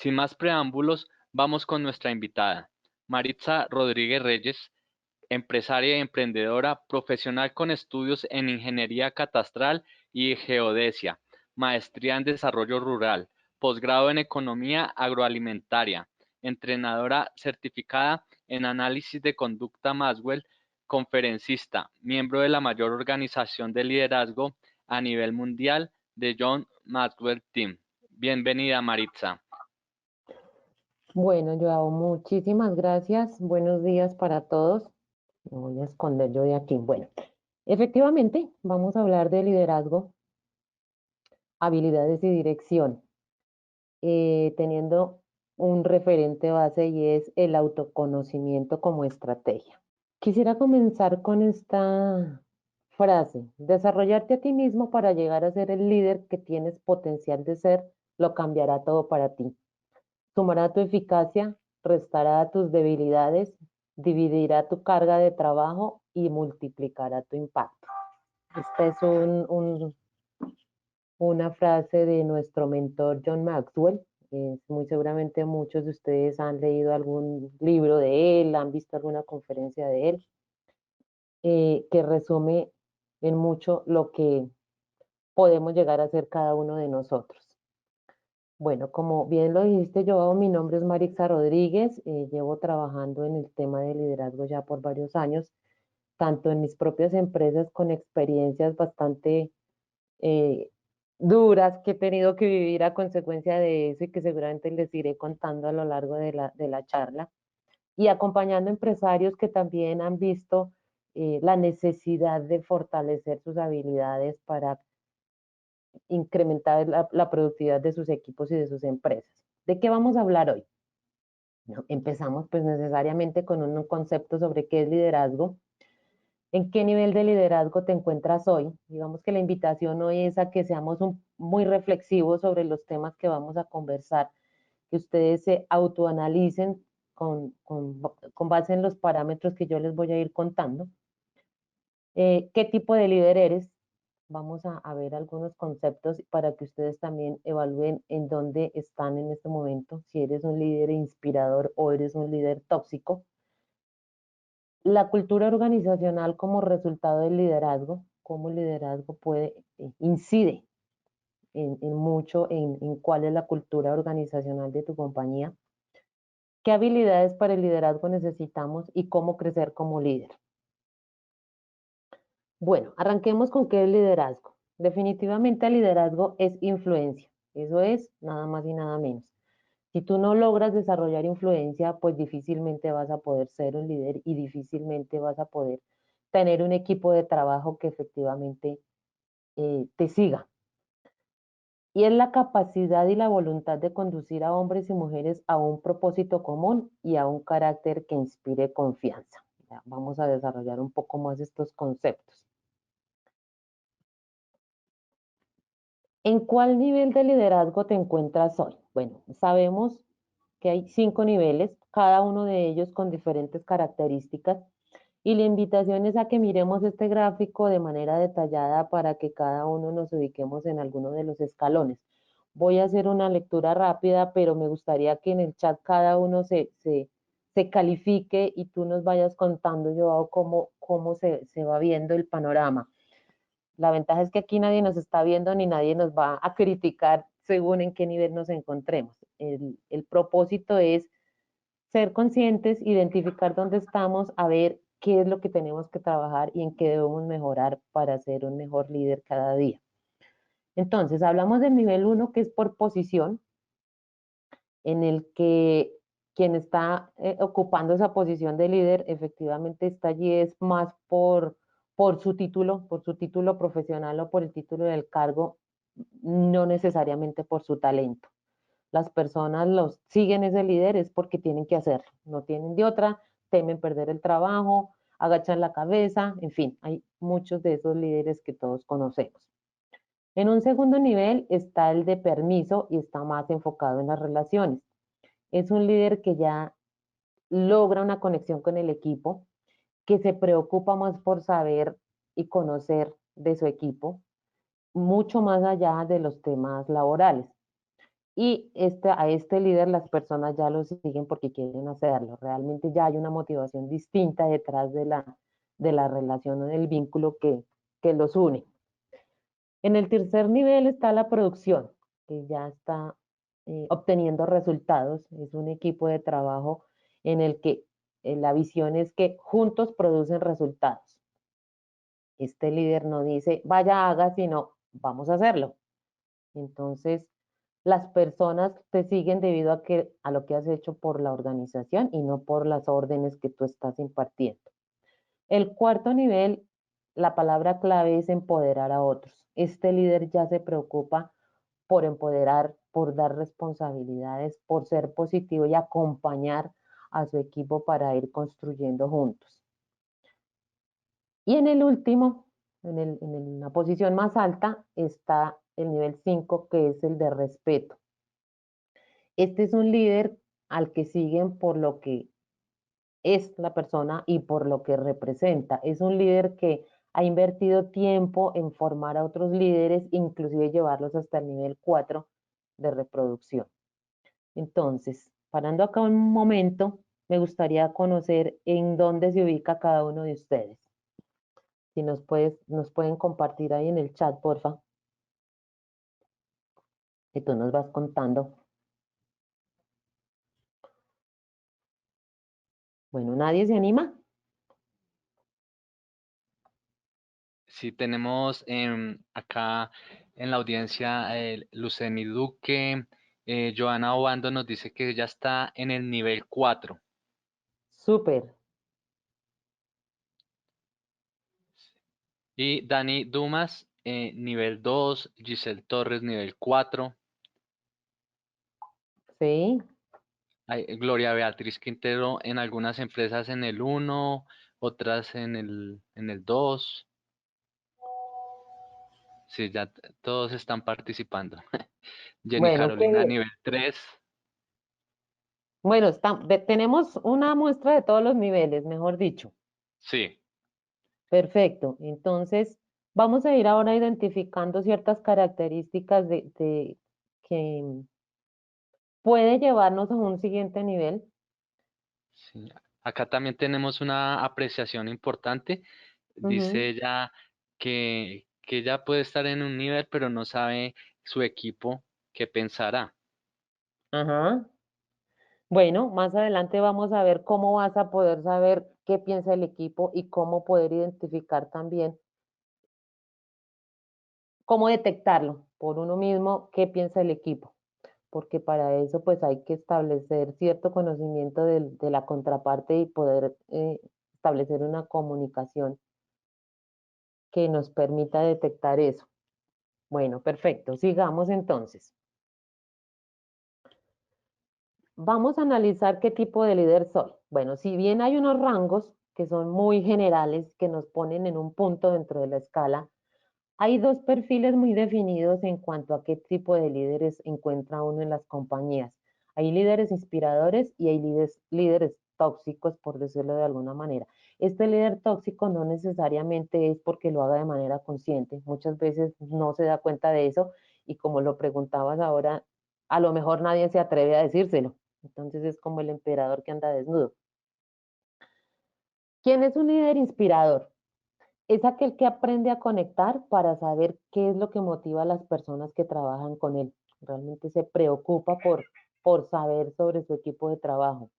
Sin más preámbulos, vamos con nuestra invitada, Maritza Rodríguez Reyes, empresaria y emprendedora, profesional con estudios en ingeniería catastral y geodesia, maestría en desarrollo rural, posgrado en economía agroalimentaria, entrenadora certificada en análisis de conducta Maxwell, conferencista, miembro de la mayor organización de liderazgo a nivel mundial de John Maxwell Team. Bienvenida, Maritza. Bueno, Joao, muchísimas gracias. Buenos días para todos. Me voy a esconder yo de aquí. Bueno, efectivamente, vamos a hablar de liderazgo, habilidades y dirección, teniendo un referente base y es el autoconocimiento como estrategia. Quisiera comenzar con esta frase: desarrollarte a ti mismo para llegar a ser el líder que tienes potencial de ser, lo cambiará todo para ti. Sumará tu eficacia, restará tus debilidades, dividirá tu carga de trabajo y multiplicará tu impacto. Esta es una frase de nuestro mentor John Maxwell. Muy seguramente muchos de ustedes han leído algún libro de él, han visto alguna conferencia de él, que resume en mucho lo que podemos llegar a ser cada uno de nosotros. Bueno, como bien lo dijiste, yo, mi nombre es Marixa Rodríguez, llevo trabajando en el tema de liderazgo ya por varios años, tanto en mis propias empresas con experiencias bastante eh, duras que he tenido que vivir a consecuencia de eso y que seguramente les iré contando a lo largo de la charla, y acompañando empresarios que también han visto la necesidad de fortalecer sus habilidades para incrementar la productividad de sus equipos y de sus empresas. ¿De qué vamos a hablar hoy? ¿No? Empezamos pues necesariamente con un concepto sobre qué es liderazgo, en qué nivel de liderazgo te encuentras hoy. Digamos que la invitación hoy es a que seamos muy reflexivos sobre los temas que vamos a conversar, que ustedes se autoanalicen con base en los parámetros que yo les voy a ir contando. ¿Qué tipo de líder eres? Vamos a ver algunos conceptos para que ustedes también evalúen en dónde están en este momento, si eres un líder inspirador o eres un líder tóxico. La cultura organizacional como resultado del liderazgo, cómo el liderazgo incide en mucho en cuál es la cultura organizacional de tu compañía. ¿Qué habilidades para el liderazgo necesitamos y cómo crecer como líder? Bueno, arranquemos con qué es liderazgo. Definitivamente el liderazgo es influencia. Eso es nada más y nada menos. Si tú no logras desarrollar influencia, pues difícilmente vas a poder ser un líder y difícilmente vas a poder tener un equipo de trabajo que efectivamente te siga. Y es la capacidad y la voluntad de conducir a hombres y mujeres a un propósito común y a un carácter que inspire confianza. Ya, vamos a desarrollar un poco más estos conceptos. ¿En cuál nivel de liderazgo te encuentras hoy? Bueno, sabemos que hay 5 niveles, cada uno de ellos con diferentes características, y la invitación es a que miremos este gráfico de manera detallada para que cada uno nos ubiquemos en alguno de los escalones. Voy a hacer una lectura rápida, pero me gustaría que en el chat cada uno se califique y tú nos vayas contando, yo cómo se va viendo el panorama. La ventaja es que aquí nadie nos está viendo ni nadie nos va a criticar según en qué nivel nos encontremos. El propósito es ser conscientes, identificar dónde estamos, a ver qué es lo que tenemos que trabajar y en qué debemos mejorar para ser un mejor líder cada día. Entonces, hablamos del nivel 1, que es por posición, en el que quien está ocupando esa posición de líder efectivamente está allí es más por su título profesional o por el título del cargo, no necesariamente por su talento. Las personas los siguen ese líder es porque tienen que hacerlo, no tienen de otra, temen perder el trabajo, agachan la cabeza, en fin, hay muchos de esos líderes que todos conocemos. En un segundo nivel está el de permiso y está más enfocado en las relaciones. Es un líder que ya logra una conexión con el equipo, que se preocupa más por saber y conocer de su equipo, mucho más allá de los temas laborales. y a este líder las personas ya lo siguen porque quieren hacerlo. Realmente ya hay una motivación distinta detrás de la relación o del vínculo que los une. En el tercer nivel está la producción, que ya está obteniendo resultados. Es un equipo de trabajo en el que la visión es que juntos producen resultados. Este líder no dice, vaya, haga, sino vamos a hacerlo. Entonces, las personas te siguen debido a lo que has hecho por la organización y no por las órdenes que tú estás impartiendo. El cuarto nivel, la palabra clave es empoderar a otros. Este líder ya se preocupa por empoderar, por dar responsabilidades, por ser positivo y acompañar a su equipo para ir construyendo juntos. Y en el último, en la posición más alta, está el nivel 5, que es el de respeto. Este es un líder al que siguen por lo que es la persona y por lo que representa. Es un líder que ha invertido tiempo en formar a otros líderes, inclusive llevarlos hasta el nivel 4 de reproducción. Entonces, parando acá un momento, me gustaría conocer en dónde se ubica cada uno de ustedes. Si nos pueden compartir ahí en el chat, porfa, y tú nos vas contando. Bueno, ¿nadie se anima? Sí, tenemos acá en la audiencia Luceni Duque, Joana Obando nos dice que ya está en el nivel 4 Súper, y Dani Dumas nivel 2, Giselle Torres nivel 4, sí. Gloria Beatriz Quintero en algunas empresas en el 1, otras en el 2. Sí, ya todos están participando. Jenny Bueno, qué Carolina bien. nivel 3. Bueno, tenemos una muestra de todos los niveles, mejor dicho. Sí, Perfecto. Entonces, vamos a ir ahora identificando ciertas características que puede llevarnos a un siguiente nivel. sí. Acá también tenemos una apreciación importante. Ujú. Dice ella que ella puede estar en un nivel, pero no sabe su equipo qué pensará. Ajá. Bueno, más adelante vamos a ver cómo vas a poder saber qué piensa el equipo y cómo poder identificar también, cómo detectarlo por uno mismo, qué piensa el equipo, porque para eso pues hay que establecer cierto conocimiento de la contraparte y poder establecer una comunicación que nos permita detectar eso. Bueno, perfecto. Sigamos entonces. Vamos a analizar qué tipo de líder soy. Bueno, si bien hay unos rangos que son muy generales, que nos ponen en un punto dentro de la escala, hay dos perfiles muy definidos en cuanto a qué tipo de líderes encuentra uno en las compañías. Hay líderes inspiradores y hay líderes tóxicos, por decirlo de alguna manera. Este líder tóxico no necesariamente es porque lo haga de manera consciente. Muchas veces no se da cuenta de eso y como lo preguntabas ahora, a lo mejor nadie se atreve a decírselo. Entonces es como el emperador que anda desnudo. ¿Quién es un líder inspirador? Es aquel que aprende a conectar para saber qué es lo que motiva a las personas que trabajan con él. Realmente se preocupa por saber sobre su equipo de trabajo.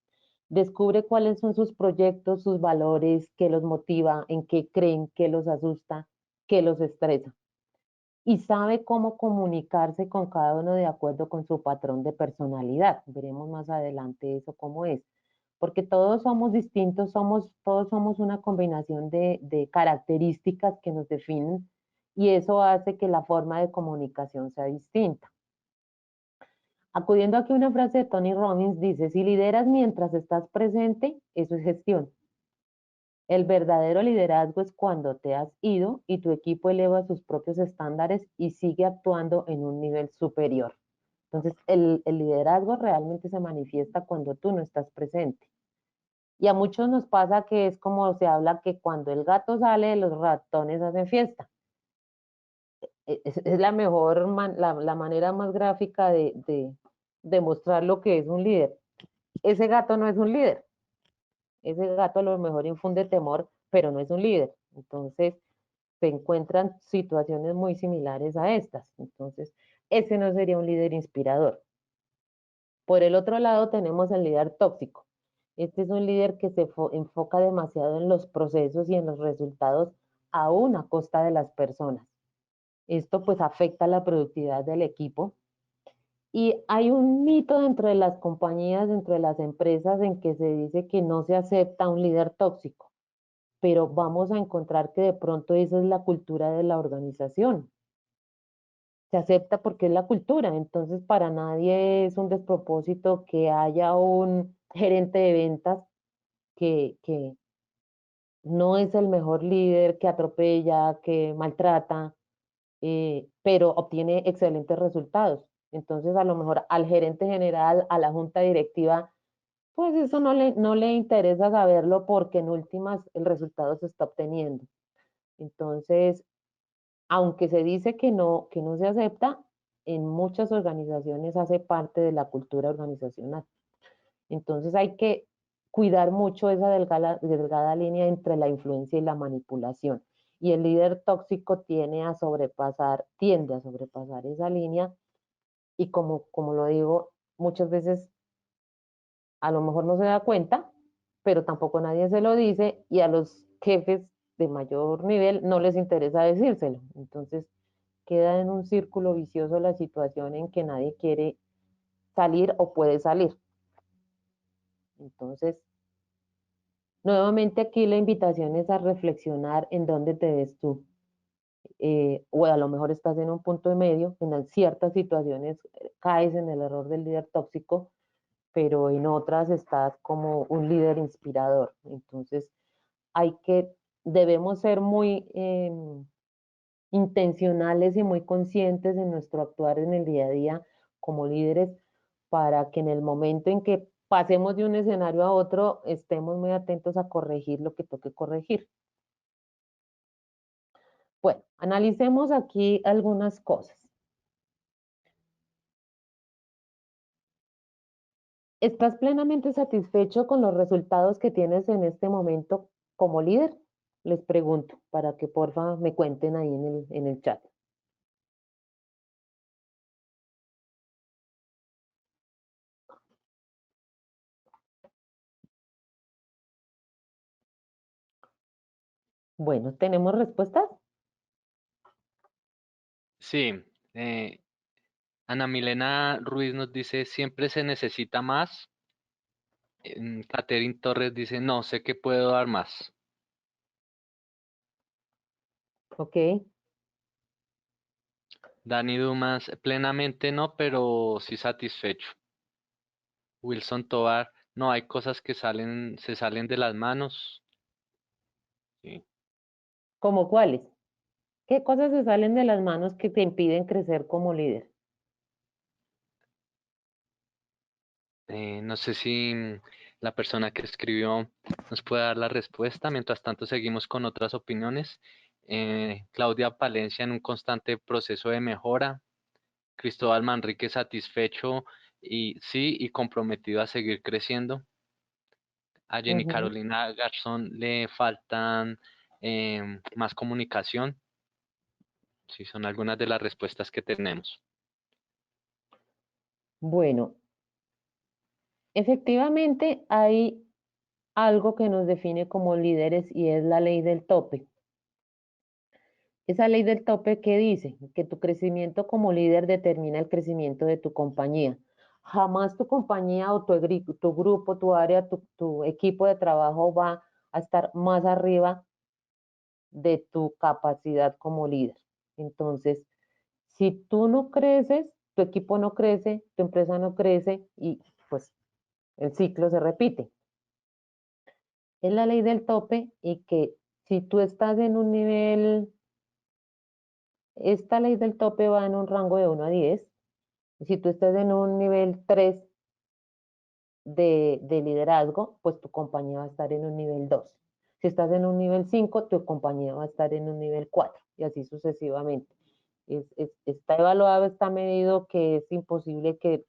Descubre cuáles son sus proyectos, sus valores, qué los motiva, en qué creen, qué los asusta, qué los estresa. Y sabe cómo comunicarse con cada uno de acuerdo con su patrón de personalidad. Veremos más adelante eso cómo es, porque todos somos distintos, todos somos una combinación de características que nos definen y eso hace que la forma de comunicación sea distinta. Acudiendo aquí a una frase de Tony Robbins, dice, si lideras mientras estás presente, eso es gestión. El verdadero liderazgo es cuando te has ido y tu equipo eleva sus propios estándares y sigue actuando en un nivel superior. Entonces, el liderazgo realmente se manifiesta cuando tú no estás presente. Y a muchos nos pasa que es como se habla que cuando el gato sale, los ratones hacen fiesta. Es la mejor, la manera más gráfica de mostrar lo que es un líder. Ese gato no es un líder. Ese gato a lo mejor infunde temor, pero no es un líder. Entonces, se encuentran situaciones muy similares a estas. Entonces, ese no sería un líder inspirador. Por el otro lado, tenemos el líder tóxico. Este es un líder que se enfoca demasiado en los procesos y en los resultados, aún a costa de las personas. Esto pues afecta la productividad del equipo. Y hay un mito dentro de las compañías, dentro de las empresas, en que se dice que no se acepta un líder tóxico, pero vamos a encontrar que de pronto esa es la cultura de la organización. Se acepta porque es la cultura, entonces para nadie es un despropósito que haya un gerente de ventas que no es el mejor líder, que atropella, que maltrata, pero obtiene excelentes resultados. Entonces, a lo mejor al gerente general, a la junta directiva, pues eso no le interesa saberlo porque en últimas el resultado se está obteniendo. Entonces, aunque se dice que no se acepta, en muchas organizaciones hace parte de la cultura organizacional. Entonces hay que cuidar mucho esa delgada línea entre la influencia y la manipulación. Y el líder tóxico tiende a sobrepasar esa línea y como lo digo, muchas veces a lo mejor no se da cuenta, pero tampoco nadie se lo dice y a los jefes de mayor nivel no les interesa decírselo. Entonces queda en un círculo vicioso la situación en que nadie quiere salir o puede salir. Entonces, nuevamente aquí la invitación es a reflexionar en dónde te ves tú. O a lo mejor estás en un punto de medio, en ciertas situaciones caes en el error del líder tóxico, pero en otras estás como un líder inspirador. Entonces, hay que, debemos ser muy intencionales y muy conscientes en nuestro actuar en el día a día como líderes para que en el momento en que pasemos de un escenario a otro estemos muy atentos a corregir lo que toque corregir. Bueno, analicemos aquí algunas cosas. ¿Estás plenamente satisfecho con los resultados que tienes en este momento como líder? Les pregunto, para que porfa me cuenten ahí en el chat. Bueno, ¿tenemos respuestas? Sí, Ana Milena Ruiz nos dice, siempre se necesita más. Catherine Torres dice, no sé qué puedo dar más. Ok. Dani Dumas, plenamente no, pero sí satisfecho. Wilson Tovar, no, hay cosas que se salen de las manos. Sí. ¿Cómo cuáles? ¿Qué cosas se salen de las manos que te impiden crecer como líder? No sé si la persona que escribió nos puede dar la respuesta. Mientras tanto, seguimos con otras opiniones. Claudia Palencia en un constante proceso de mejora. Cristóbal Manrique satisfecho y sí, y comprometido a seguir creciendo. A Jenny Ujú. Carolina Garzón le faltan más comunicación. Sí, son algunas de las respuestas que tenemos. Bueno, efectivamente hay algo que nos define como líderes y es la ley del tope. Esa ley del tope que dice que tu crecimiento como líder determina el crecimiento de tu compañía. Jamás tu compañía o tu grupo, tu área, tu equipo de trabajo va a estar más arriba de tu capacidad como líder. Entonces, si tú no creces, tu equipo no crece, tu empresa no crece y pues el ciclo se repite. Es la ley del tope y que si tú estás en un nivel, esta ley del tope va en un rango de 1 a 10. Si tú estás en un nivel 3 de liderazgo, pues tu compañía va a estar en un nivel 2. Si estás en un nivel 5, tu compañía va a estar en un nivel 4 y así sucesivamente. Está evaluado, está medido que es imposible que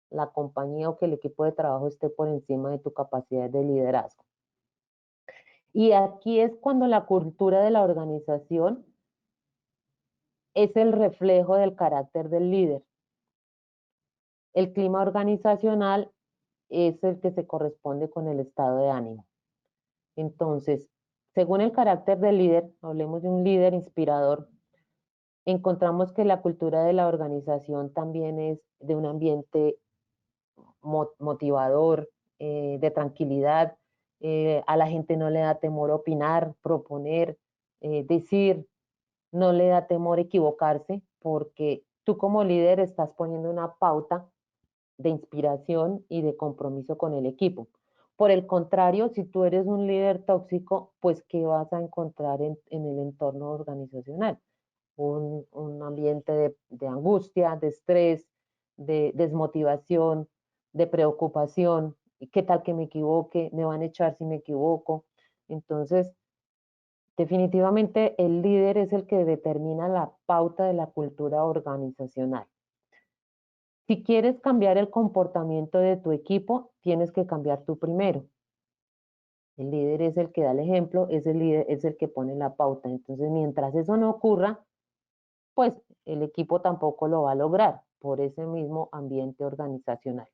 la compañía o que el equipo de trabajo esté por encima de tu capacidad de liderazgo. Y aquí es cuando la cultura de la organización es el reflejo del carácter del líder. El clima organizacional es el que se corresponde con el estado de ánimo. Entonces, según el carácter del líder, hablemos de un líder inspirador, encontramos que la cultura de la organización también es de un ambiente motivador, de tranquilidad. A la gente no le da temor opinar, proponer, decir, no le da temor equivocarse, porque tú como líder estás poniendo una pauta de inspiración y de compromiso con el equipo. Por el contrario, si tú eres un líder tóxico, pues ¿qué vas a encontrar en el entorno organizacional? Un ambiente de angustia, de estrés, de desmotivación, de preocupación. ¿Qué tal que me equivoque? ¿Me van a echar si me equivoco? Entonces, definitivamente el líder es el que determina la pauta de la cultura organizacional. Si quieres cambiar el comportamiento de tu equipo, tienes que cambiar tú primero. El líder es el que da el ejemplo, es el líder, es el que pone la pauta. Entonces, mientras eso no ocurra, pues el equipo tampoco lo va a lograr por ese mismo ambiente organizacional.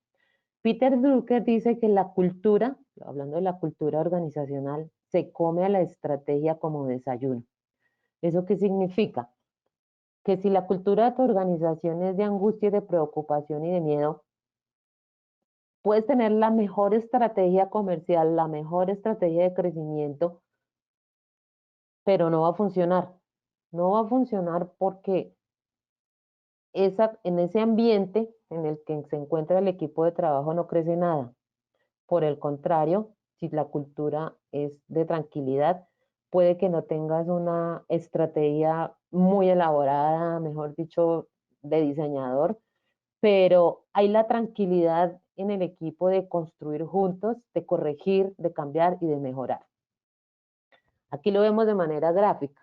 Peter Drucker dice que la cultura, hablando de la cultura organizacional, se come a la estrategia como desayuno. ¿Eso qué significa? Que si la cultura de tu organización es de angustia, de preocupación y de miedo, puedes tener la mejor estrategia comercial, la mejor estrategia de crecimiento, pero no va a funcionar. No va a funcionar porque en ese ambiente en el que se encuentra el equipo de trabajo no crece nada. Por el contrario, si la cultura es de tranquilidad, puede que no tengas una estrategia muy elaborada, mejor dicho, de diseñador, pero hay la tranquilidad en el equipo de construir juntos, de corregir, de cambiar y de mejorar. Aquí lo vemos de manera gráfica.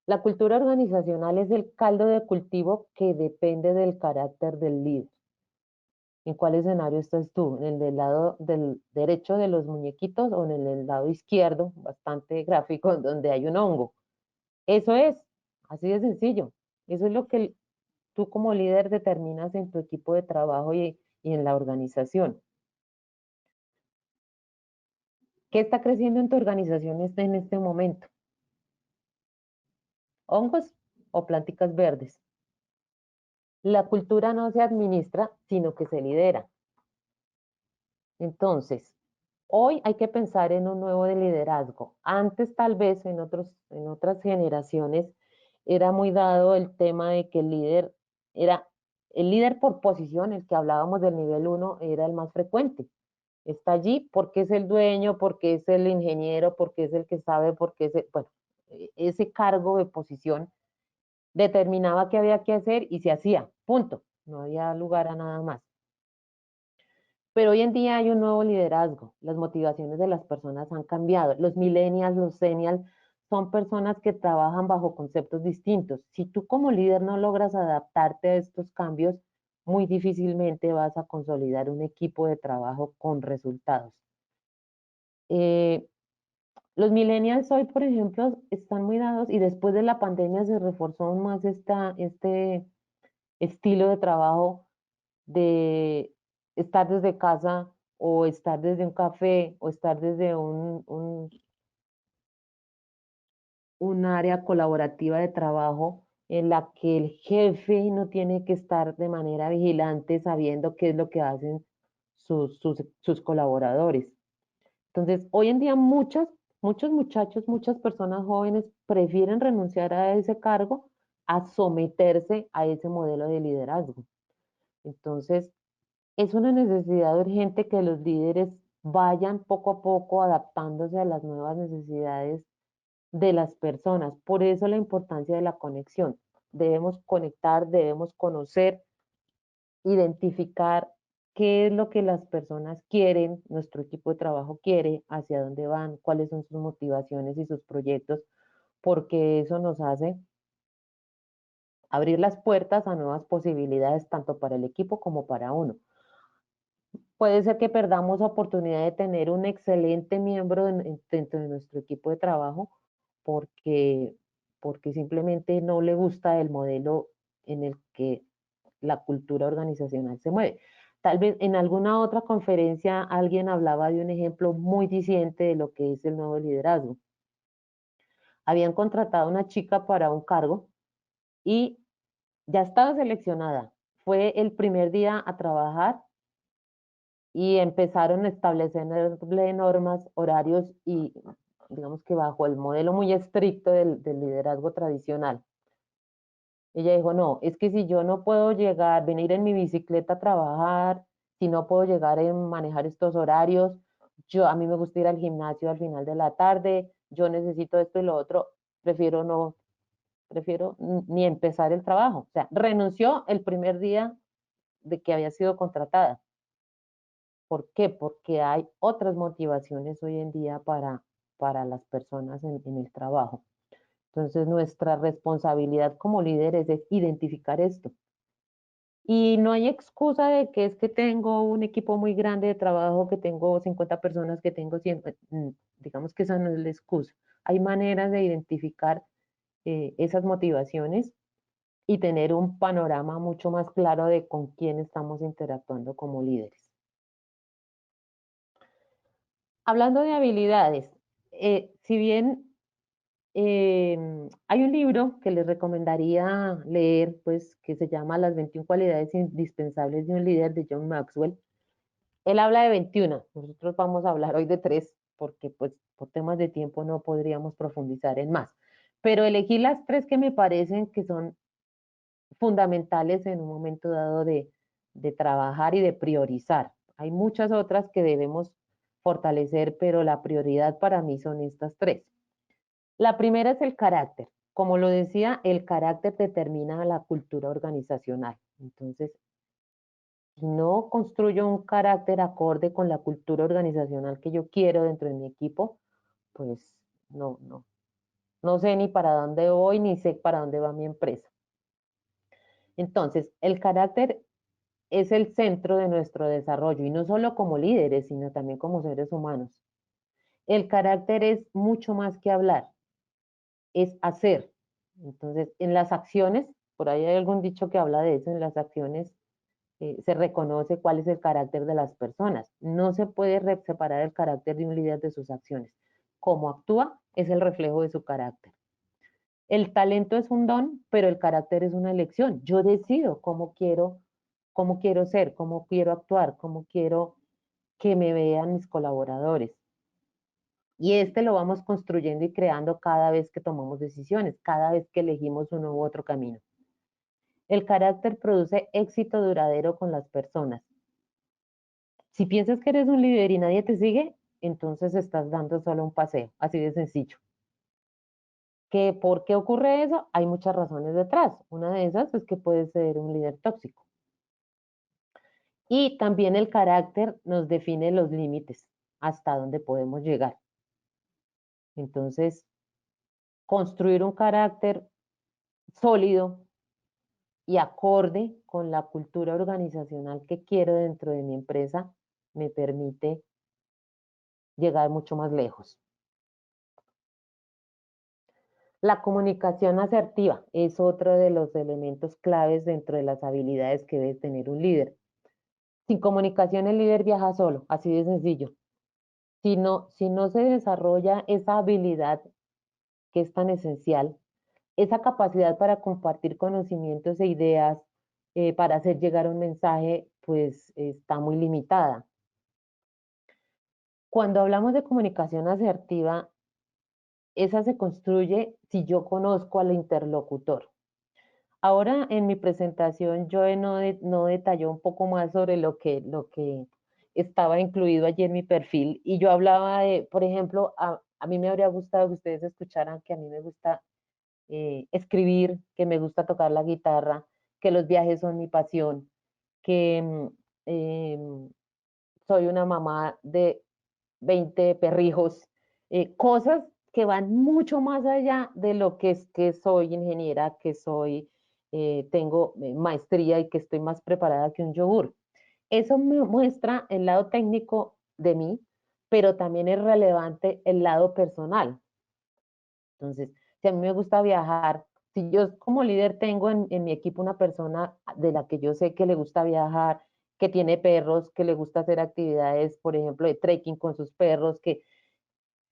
La cultura organizacional es el caldo de cultivo que depende del carácter del líder. ¿En cuál escenario estás tú? ¿En el del lado del derecho de los muñequitos o en el del lado izquierdo, bastante gráfico, donde hay un hongo? Eso es, así de sencillo. Eso es lo que tú como líder determinas en tu equipo de trabajo y en la organización. ¿Qué está creciendo en tu organización en este momento? ¿Hongos o planticas verdes? La cultura no se administra, sino que se lidera. Entonces, hoy hay que pensar en un nuevo de liderazgo. Antes, tal vez, en otras generaciones, era muy dado el tema de que era el líder por posición, el que hablábamos del nivel uno, era el más frecuente. Está allí porque es el dueño, porque es el ingeniero, porque es el que sabe, bueno, ese cargo de posición determinaba qué había que hacer y se hacía, punto. No había lugar a nada más. Pero hoy en día hay un nuevo liderazgo. Las motivaciones de las personas han cambiado. Los millennials, los senials, son personas que trabajan bajo conceptos distintos. Si tú como líder no logras adaptarte a estos cambios, muy difícilmente vas a consolidar un equipo de trabajo con resultados. Eh, los millennials hoy, por ejemplo, están muy dados y después de la pandemia se reforzó aún más este estilo de trabajo de estar desde casa o estar desde un café o estar desde un área colaborativa de trabajo en la que el jefe no tiene que estar de manera vigilante sabiendo qué es lo que hacen sus colaboradores. Entonces, hoy en día muchos muchachos, muchas personas jóvenes prefieren renunciar a ese cargo a someterse a ese modelo de liderazgo. Entonces, es una necesidad urgente que los líderes vayan poco a poco adaptándose a las nuevas necesidades de las personas. Por eso la importancia de la conexión. Debemos conectar, debemos conocer, identificar qué es lo que las personas quieren, nuestro equipo de trabajo quiere, hacia dónde van, cuáles son sus motivaciones y sus proyectos, porque eso nos hace abrir las puertas a nuevas posibilidades tanto para el equipo como para uno. Puede ser que perdamos la oportunidad de tener un excelente miembro dentro de nuestro equipo de trabajo porque, porque simplemente no le gusta el modelo en el que la cultura organizacional se mueve. Tal vez en alguna otra conferencia alguien hablaba de un ejemplo muy diciente de lo que es el nuevo liderazgo. Habían contratado a una chica para un cargo y ya estaba seleccionada. Fue el primer día a trabajar y empezaron a establecerle normas, horarios y digamos que bajo el modelo muy estricto del liderazgo tradicional. Ella dijo, no, es que si yo no puedo llegar, venir en mi bicicleta a trabajar, si no puedo llegar a manejar estos horarios, a mí me gusta ir al gimnasio al final de la tarde, yo necesito esto y lo otro, prefiero no, prefiero ni empezar el trabajo. O sea, renunció el primer día de que había sido contratada. ¿Por qué? Porque hay otras motivaciones hoy en día para las personas en el trabajo. Entonces, nuestra responsabilidad como líderes es identificar esto. Y no hay excusa de que es que tengo un equipo muy grande de trabajo, que tengo 50 personas, que tengo 100, digamos que esa no es la excusa. Hay maneras de identificar esas motivaciones y tener un panorama mucho más claro de con quién estamos interactuando como líderes. Hablando de habilidades, si bien hay un libro que les recomendaría leer, pues, que se llama Las 21 cualidades indispensables de un líder de John Maxwell. Él habla de 21, nosotros vamos a hablar hoy de 3, porque pues por temas de tiempo no podríamos profundizar en más. Pero elegí las 3 que me parecen que son fundamentales en un momento dado de trabajar y de priorizar. Hay muchas otras que debemos fortalecer, pero la prioridad para mí son estas 3. La primera es el carácter. Como lo decía, el carácter determina la cultura organizacional. Entonces, si no construyo un carácter acorde con la cultura organizacional que yo quiero dentro de mi equipo, pues no sé ni para dónde voy, ni sé para dónde va mi empresa. Entonces, el carácter es el centro de nuestro desarrollo y no solo como líderes, sino también como seres humanos. El carácter es mucho más que hablar, es hacer. Entonces, en las acciones, por ahí hay algún dicho que habla de eso, en las acciones se reconoce cuál es el carácter de las personas. No se puede separar el carácter de un líder de sus acciones. Cómo actúa es el reflejo de su carácter. El talento es un don, pero el carácter es una elección. Yo decido cómo quiero ser, cómo quiero actuar, cómo quiero que me vean mis colaboradores. Y este lo vamos construyendo y creando cada vez que tomamos decisiones, cada vez que elegimos uno u otro camino. El carácter produce éxito duradero con las personas. Si piensas que eres un líder y nadie te sigue, entonces estás dando solo un paseo, así de sencillo. ¿Por qué ocurre eso? Hay muchas razones detrás. Una de esas es que puedes ser un líder tóxico. Y también el carácter nos define los límites, hasta dónde podemos llegar. Entonces, construir un carácter sólido y acorde con la cultura organizacional que quiero dentro de mi empresa me permite llegar mucho más lejos. La comunicación asertiva es otro de los elementos claves dentro de las habilidades que debe tener un líder. Sin comunicación el líder viaja solo, así de sencillo. Si no se desarrolla esa habilidad que es tan esencial, esa capacidad para compartir conocimientos e ideas, para hacer llegar un mensaje, pues está muy limitada. Cuando hablamos de comunicación asertiva, esa se construye si yo conozco al interlocutor. Ahora en mi presentación yo no detalló un poco más sobre lo que estaba incluido allí en mi perfil y yo hablaba de, por ejemplo, a mí me habría gustado que ustedes escucharan que a mí me gusta escribir, que me gusta tocar la guitarra, que los viajes son mi pasión, que soy una mamá de 20 perrijos, cosas que van mucho más allá de lo que es que soy ingeniera, que soy tengo maestría y que estoy más preparada que un yogur. Eso me muestra el lado técnico de mí, pero también es relevante el lado personal. Entonces, si a mí me gusta viajar, si yo como líder tengo en mi equipo una persona de la que yo sé que le gusta viajar, que tiene perros, que le gusta hacer actividades, por ejemplo, de trekking con sus perros, que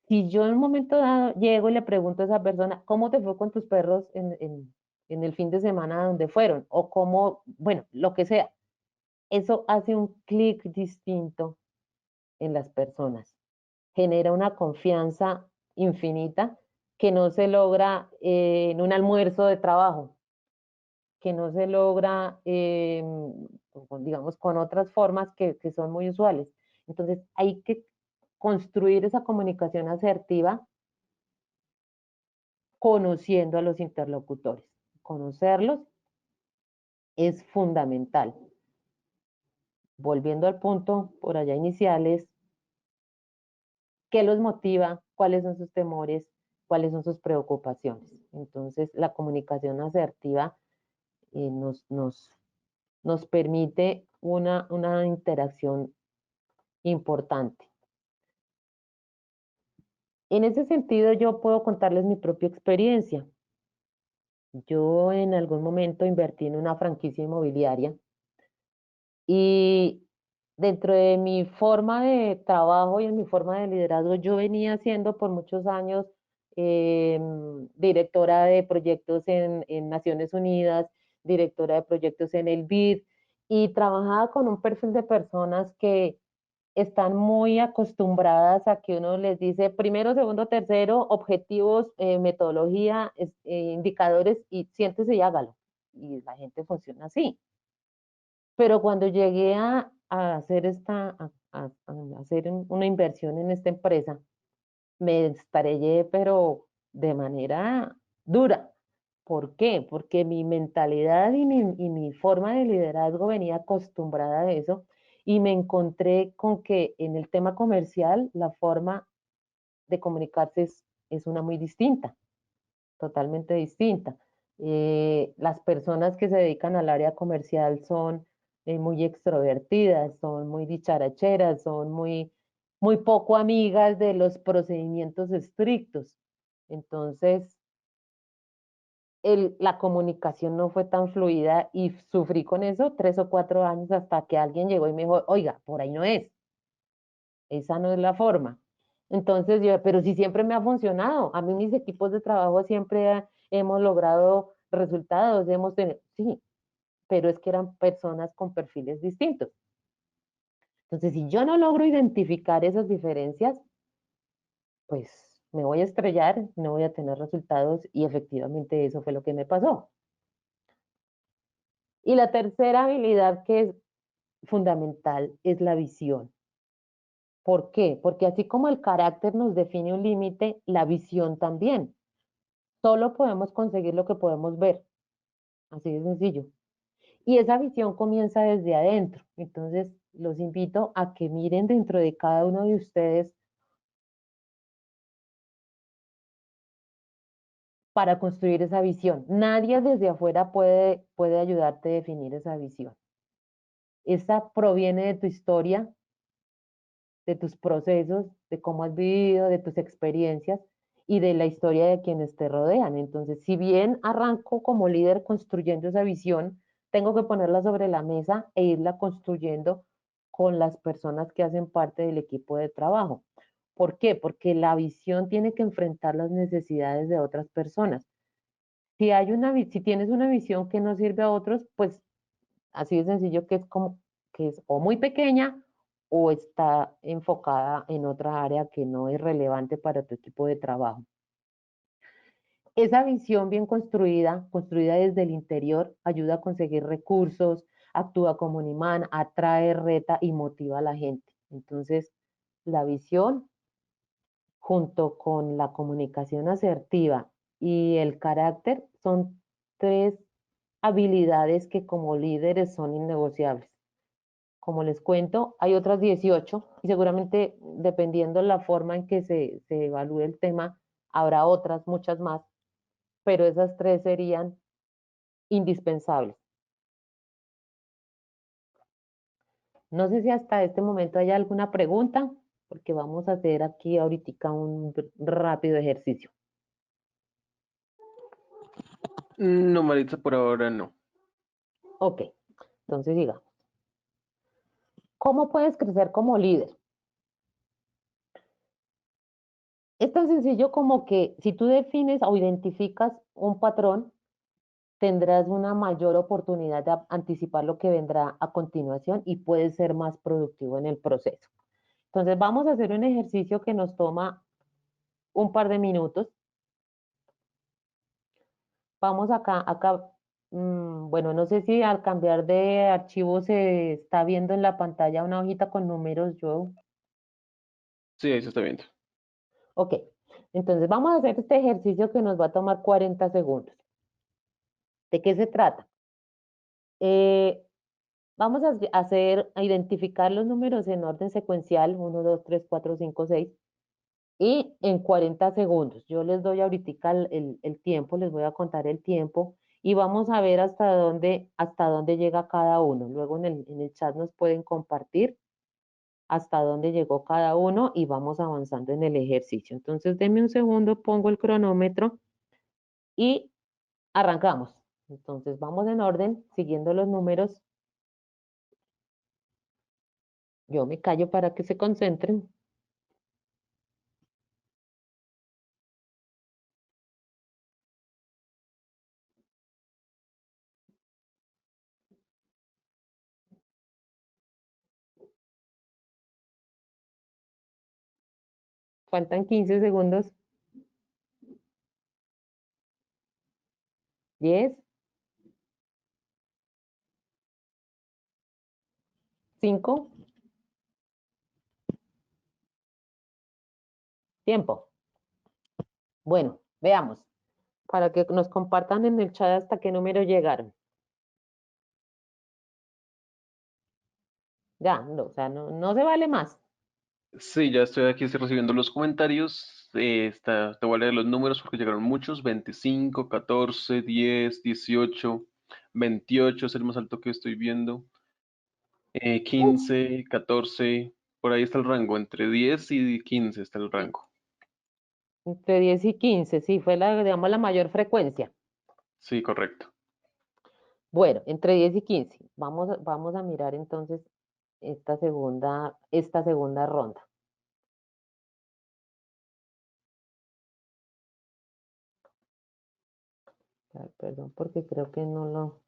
si yo en un momento dado llego y le pregunto a esa persona, ¿cómo te fue con tus perros en el fin de semana donde fueron? O cómo, bueno, lo que sea. Eso hace un clic distinto en las personas. Genera una confianza infinita que no se logra en un almuerzo de trabajo, que no se logra, digamos, con otras formas que son muy usuales. Entonces, hay que construir esa comunicación asertiva conociendo a los interlocutores. Conocerlos es fundamental. Volviendo al punto por allá iniciales, ¿qué los motiva? ¿Cuáles son sus temores? ¿Cuáles son sus preocupaciones? Entonces, la comunicación asertiva nos permite una interacción importante. En ese sentido, yo puedo contarles mi propia experiencia. Yo en algún momento invertí en una franquicia inmobiliaria y dentro de mi forma de trabajo y en mi forma de liderazgo, yo venía siendo por muchos años directora de proyectos en Naciones Unidas, directora de proyectos en el BID y trabajaba con un perfil de personas que están muy acostumbradas a que uno les dice primero, segundo, tercero, objetivos, metodología, indicadores y siéntese y hágalo. Y la gente funciona así. Pero cuando llegué a hacer a hacer una inversión en esta empresa, me estrellé, pero de manera dura. ¿Por qué? Porque mi mentalidad y mi forma de liderazgo venía acostumbrada a eso y me encontré con que en el tema comercial la forma de comunicarse es una muy distinta, totalmente distinta. Las personas que se dedican al área comercial son muy extrovertidas, son muy dicharacheras, son muy poco amigas de los procedimientos estrictos. Entonces, la comunicación no fue tan fluida y sufrí con eso 3 o 4 años hasta que alguien llegó y me dijo, oiga, por ahí no es, esa no es la forma. Entonces yo, pero si siempre me ha funcionado, a mí mis equipos de trabajo siempre hemos logrado resultados, hemos tenido, sí, pero es que eran personas con perfiles distintos. Entonces, si yo no logro identificar esas diferencias, pues me voy a estrellar, no voy a tener resultados y efectivamente eso fue lo que me pasó. Y la tercera habilidad que es fundamental es la visión. ¿Por qué? Porque así como el carácter nos define un límite, la visión también. Solo podemos conseguir lo que podemos ver. Así de sencillo. Y esa visión comienza desde adentro. Entonces, los invito a que miren dentro de cada uno de ustedes para construir esa visión. Nadie desde afuera puede ayudarte a definir esa visión. Esa proviene de tu historia, de tus procesos, de cómo has vivido, de tus experiencias y de la historia de quienes te rodean. Entonces, si bien arranco como líder construyendo esa visión, tengo que ponerla sobre la mesa e irla construyendo con las personas que hacen parte del equipo de trabajo. ¿Por qué? Porque la visión tiene que enfrentar las necesidades de otras personas. Si tienes una visión que no sirve a otros, pues así de sencillo que es como que es o muy pequeña o está enfocada en otra área que no es relevante para tu equipo de trabajo. Esa visión bien construida, construida desde el interior, ayuda a conseguir recursos, actúa como un imán, atrae, reta y motiva a la gente. Entonces, la visión junto con la comunicación asertiva y el carácter son tres habilidades que como líderes son innegociables. Como les cuento, hay otras 18 y seguramente dependiendo la forma en que se evalúe el tema, habrá otras, muchas más, pero esas tres serían indispensables. No sé si hasta este momento hay alguna pregunta, porque vamos a hacer aquí ahorita un rápido ejercicio. No, Maritza, por ahora no. Ok, entonces diga, ¿cómo puedes crecer como líder? Es tan sencillo como que si tú defines o identificas un patrón, tendrás una mayor oportunidad de anticipar lo que vendrá a continuación y puedes ser más productivo en el proceso. Entonces vamos a hacer un ejercicio que nos toma un par de minutos. Vamos acá, bueno, no sé si al cambiar de archivo se está viendo en la pantalla una hojita con números, yo. Sí, ahí se está viendo. Ok, entonces vamos a hacer este ejercicio que nos va a tomar 40 segundos. ¿De qué se trata? Eh, vamos a identificar los números en orden secuencial, 1, 2, 3, 4, 5, 6, y en 40 segundos. Yo les doy ahorita el tiempo, les voy a contar el tiempo y vamos a ver hasta dónde llega cada uno. Luego en el chat nos pueden compartir hasta dónde llegó cada uno y vamos avanzando en el ejercicio. Entonces, denme un segundo, pongo el cronómetro y arrancamos. Entonces, vamos en orden, siguiendo los números. Yo me callo para que se concentren. Faltan 15 segundos. 10, 5, tiempo. Bueno, veamos, para que nos compartan en el chat hasta qué número llegaron. Ya, no, o sea, no se vale más. Sí, ya estoy aquí, estoy recibiendo los comentarios. Te voy a leer los números porque llegaron muchos. 25, 14, 10, 18, 28 es el más alto que estoy viendo. 15, 14, por ahí está el rango. Entre 10 y 15 está el rango. Entre 10 y 15, sí, fue digamos, la mayor frecuencia. Sí, correcto. Bueno, entre 10 y 15. Vamos a mirar entonces esta segunda ronda. Ay, perdón, porque creo que no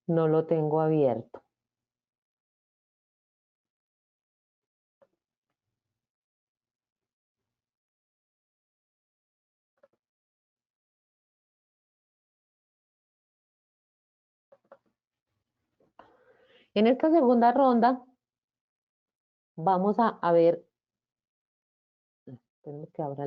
lo tengo abierto. En esta segunda ronda vamos a ver, tenemos que abra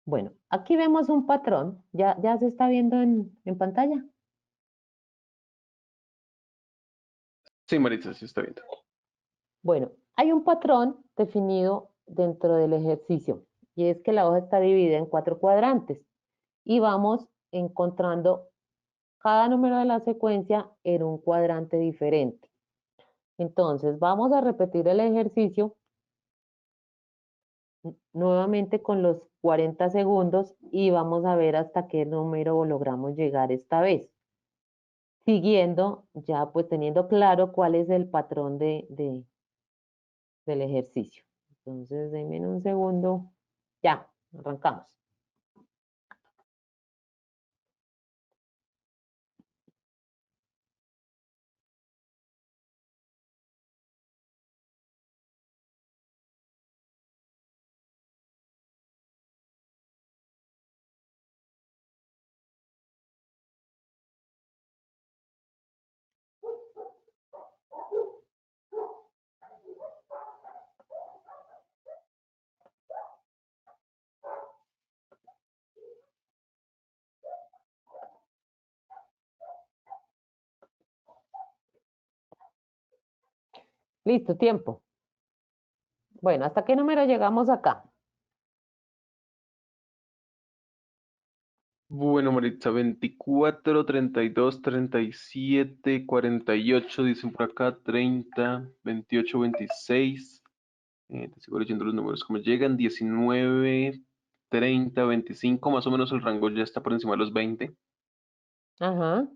bueno, aquí vemos un patrón, ya se está viendo en pantalla. Sí, Maritza, sí está viendo. Bueno, hay un patrón definido dentro del ejercicio y es que la hoja está dividida en 4 cuadrantes y vamos encontrando cada número de la secuencia en un cuadrante diferente. Entonces, vamos a repetir el ejercicio nuevamente con los 40 segundos y vamos a ver hasta qué número logramos llegar esta vez. Siguiendo, ya pues teniendo claro cuál es el patrón del ejercicio. Entonces, denme un segundo. Ya, arrancamos. Listo, tiempo. Bueno, ¿hasta qué número llegamos acá? Bueno, Maritza, 24, 32, 37, 48, dicen por acá, 30, 28, 26. Te sigo leyendo los números como llegan, 19, 30, 25, más o menos el rango ya está por encima de los 20, Ajá.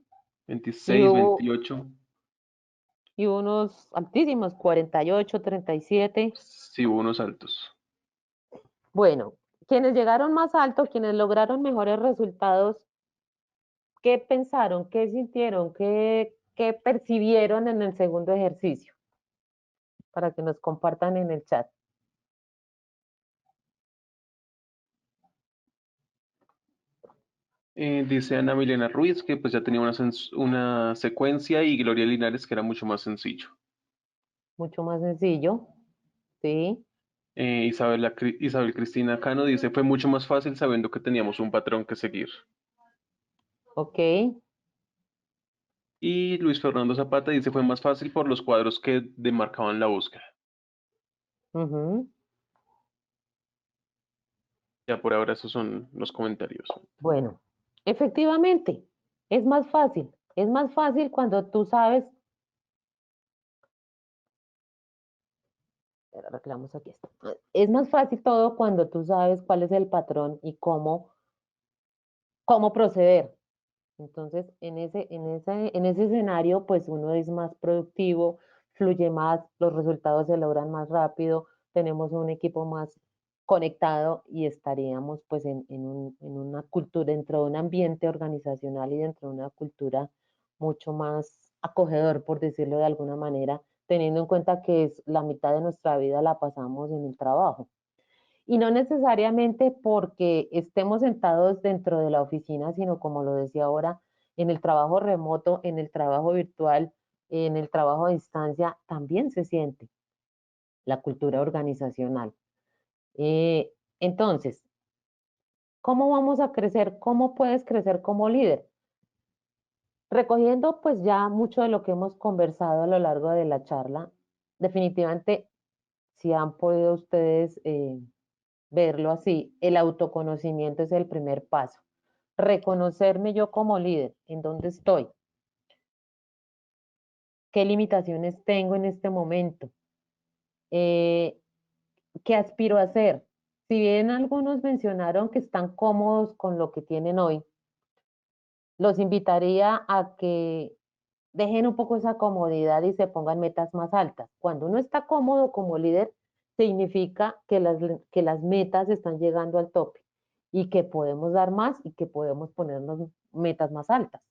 Y 26, hubo, 28. y unos altísimos, 48, 37. Sí, hubo unos altos. Bueno, quienes llegaron más alto, quienes lograron mejores resultados, ¿qué pensaron, qué sintieron, qué percibieron en el segundo ejercicio? Para que nos compartan en el chat. Dice Ana Milena Ruiz que pues ya tenía una secuencia y Gloria Linares que era mucho más sencillo. Mucho más sencillo, ¿sí? Isabel Cristina Cano dice fue mucho más fácil sabiendo que teníamos un patrón que seguir. Ok. Y Luis Fernando Zapata dice fue más fácil por los cuadros que demarcaban la búsqueda. Ujú. Ya por ahora esos son los comentarios. Bueno, efectivamente, es más fácil. Es más fácil cuando tú sabes, arreglamos aquí esto. Es más fácil todo cuando tú sabes cuál es el patrón y cómo proceder. Entonces, en ese escenario, pues uno es más productivo, fluye más, los resultados se logran más rápido, tenemos un equipo más conectado y estaríamos pues en una cultura, dentro de un ambiente organizacional y dentro de una cultura mucho más acogedor, por decirlo de alguna manera, teniendo en cuenta que es la mitad de nuestra vida la pasamos en el trabajo. Y no necesariamente porque estemos sentados dentro de la oficina, sino como lo decía ahora, en el trabajo remoto, en el trabajo virtual, en el trabajo a distancia, también se siente la cultura organizacional. Eh, entonces, ¿cómo vamos a crecer? ¿Cómo puedes crecer como líder? Recogiendo pues ya mucho de lo que hemos conversado a lo largo de la charla, definitivamente, si han podido ustedes verlo así, el autoconocimiento es el primer paso. Reconocerme yo como líder, en dónde estoy, qué limitaciones tengo en este momento, eh, qué aspiro a hacer. Si bien algunos mencionaron que están cómodos con lo que tienen hoy, los invitaría a que dejen un poco esa comodidad y se pongan metas más altas. Cuando uno está cómodo como líder, significa que las metas están llegando al tope y que podemos dar más y que podemos ponernos metas más altas.